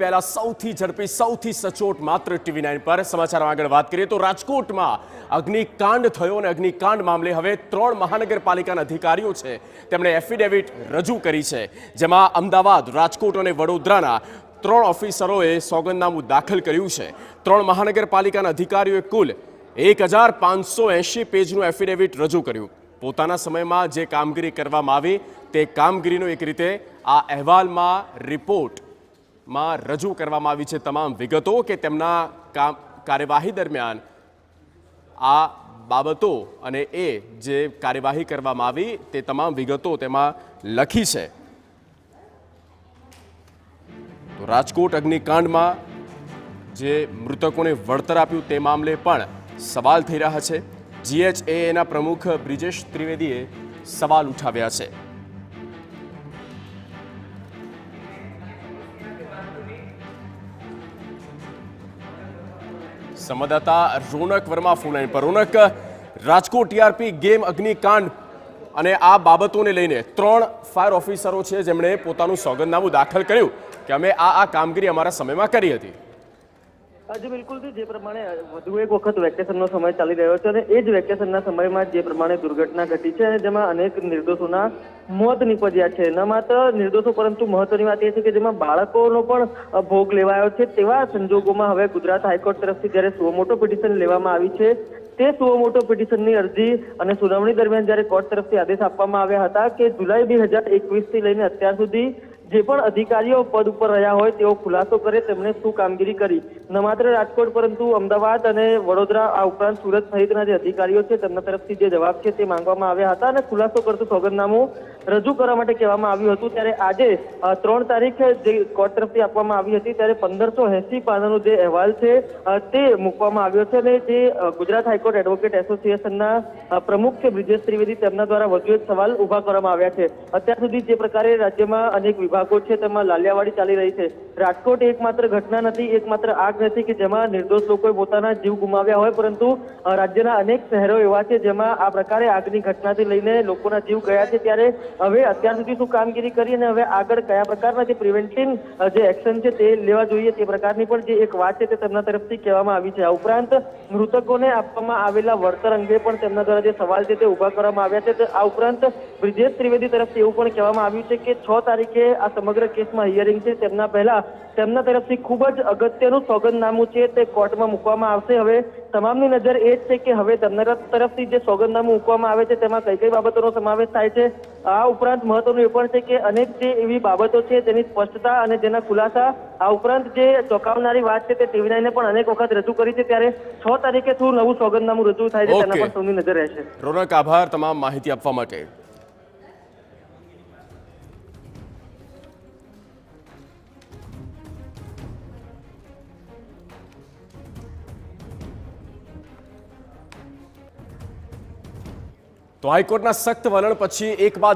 पहला સૌથી ઝડપી સૌથી સચોટ માત્ર TV9 પર સમાચારો આગળ વાત કરીએ તો રાજકોટમાં અગ્નિકાંડ થયો અને અગ્નિકાંડ મામલે હવે 3 મહાનગરપાલિકાના અધિકારીઓ છે તેમણે એફિડેવિટ રજૂ કરી છે જેમાં અમદાવાદ રાજકોટ અને વડોદરાના 3 ઓફિસરોએ સોગંદનામું દાખલ કર્યું છે 3 મહાનગરપાલિકાના અધિકારીઓએ કુલ 1580 પેજનું એફિડેવિટ રજૂ કર્યું પોતાના સમયમાં જે કામગીરી કરવામાં આવી તે કામગીરીનો એક રીતે આ અહેવાલમાં રિપોર્ટ માં રજૂ કરવામાં આવી છે તમામ વિગતો કે તેમના કાર્યવાહી દરમિયાન આ બાબતો અને એ જે કાર્યવાહી કરવામાં આવી તે તમામ વિગતો તેમાં લખી છે તો રાજકોટ અગ્નિકાંડમાં જે મૃતકોને વળતર આપ્યું તે મામલે પણ સવાલ થઈ રહ્યા છે GHAના પ્રમુખ બ્રિજેશ ત્રિવેદીએ સવાલ ઉઠાવ્યા છે संवाददाता रोनक वर्मा फोनलाइन पर रोनक राजकोट टीआरपी गेम अग्निकांड અને આ બાબતોને લઈને 3 ફાયર ઓફિસરો છે જેમણે પોતાનું સોગંદનામું દાખલ કર્યું કે અમે આ કામગીરી અમારા સમયમાં કરી હતી આજે બિલકુલ જે પ્રમાણે વધુ એક વખત વેકેશનનો સમય ચાલી રહ્યો છે અને એ જ વેકેશનના સમયમાં જે પ્રમાણે દુર્ઘટના ઘટી છે જેમાં અનેક નિર્દોષોના મોત નીપજ્યા છે ન માત્ર નિર્દોષો પરંતુ મહત્વની વાત એ છે કે જેમાં બાળકોનો પણ ભોગ લેવાયો છે તેવા સંજોગોમાં હવે ગુજરાત હાઈકોર્ટ તરફથી જ્યારે સુઓમોટો પિટિશન લેવામાં આવી છે તે સુઓમોટો પિટિશનની અરજી અને સુનાવણી દરમિયાન જ્યારે કોર્ટ તરફથી આદેશ આપવામાં આવ્યા હતા કે જુલાઈ 2021 થી લઈને અત્યાર સુધી જે પણ અધિકારીઓ પદ ઉપર રહ્યા હોય તેઓ ખુલાસો કરે તેમણે શું કામગીરી કરી ન માત્ર રાજકોટ પરંતુ અમદાવાદ અને વડોદરા આ ઉપરાંત સુરત સહિતના જે અધિકારીઓ છે તેમના તરફથી જે જવાબ છે તે માંગવામાં આવ્યા હતા અને ખુલાસો કરતું સોગંદનામું રજૂ કરવા માટે કહેવામાં આવ્યું હતું ત્યારે આજે 3 તારીખે જે કોર્ટ તરફથી આપવામાં આવી હતી ત્યારે 1580 પાનાનો જે અહેવાલ છે તે મૂકવામાં આવ્યો છે અને જે ગુજરાત હાઈકોર્ટ એડવોકેટ એસોસિએશનના પ્રમુખ છે બ્રિજેશ ત્રિવેદી તેમના દ્વારા વધુ એક સવાલ ઉભા કરવામાં આવ્યા છે અત્યાર સુધી જે પ્રકારે રાજ્યમાં અનેક વિભાગો છે તેમાં લાલિયાવાડી ચાલી રહી છે રાજકોટ એકમાત્ર ઘટના નથી એકમાત્ર આગ નથી કે જેમાં નિર્દોષ લોકોએ પોતાના જીવ ગુમાવ્યા હોય પરંતુ રાજ્યના અનેક શહેરો એવા છે જેમાં આ પ્રકારે આગની ઘટનાથી લઈને લોકોના જીવ ગયા છે ત્યારે હવે અત્યાર સુધી શું કામગીરી કરી અને હવે આગળ કયા પ્રકારના જે પ્રિવેન્ટિવ જે એક્શન છે તે લેવા જોઈએ તે પ્રકારની પણ જે એક વાત છે તે તેમના તરફથી કહેવામાં આવી છે આ ઉપરાંત મૃતકોને આપવામાં આવેલા વળતર અંગે પણ તેમના દ્વારા જે સવાલ છે તે ઉભા કરવામાં આવ્યા છે આ ઉપરાંત બ્રિજેશ ત્રિવેદી તરફથી એવું પણ કહેવામાં આવ્યું છે કે 6 તારીખે આ સમગ્ર કેસમાં હિયરિંગ છે તેમના પહેલા તેમના તરફથી ખૂબ જ અગત્યનું સોગંદનામું છે તે કોર્ટમાં મૂકવામાં આવશે હવે તમામની નજર એ જ છે કે હવે તેમના તરફથી જે સોગંદનામું મૂકવામાં આવે છે તેમાં કઈ કઈ બાબતોનો સમાવેશ થાય છે આ ઉપરાંત મહત્વનું એ પણ છે કે અનેક જે એવી બાબતો છે તેની સ્પષ્ટતા અને જેના ખુલાસા આ ઉપરાંત જે ચોંકાવનારી વાત છે તે TV9 પણ અનેક વખત રજૂ કરી છે ત્યારે 6 તારીખે શું નવું સોગંદનામું રજૂ થાય છે તેના પર સૌની નજર રહેશે રોનક આભાર તમામ માહિતી આપવા માટે તો હાઈકોર્ટના સખ્ત વલણ પછી એક બાદ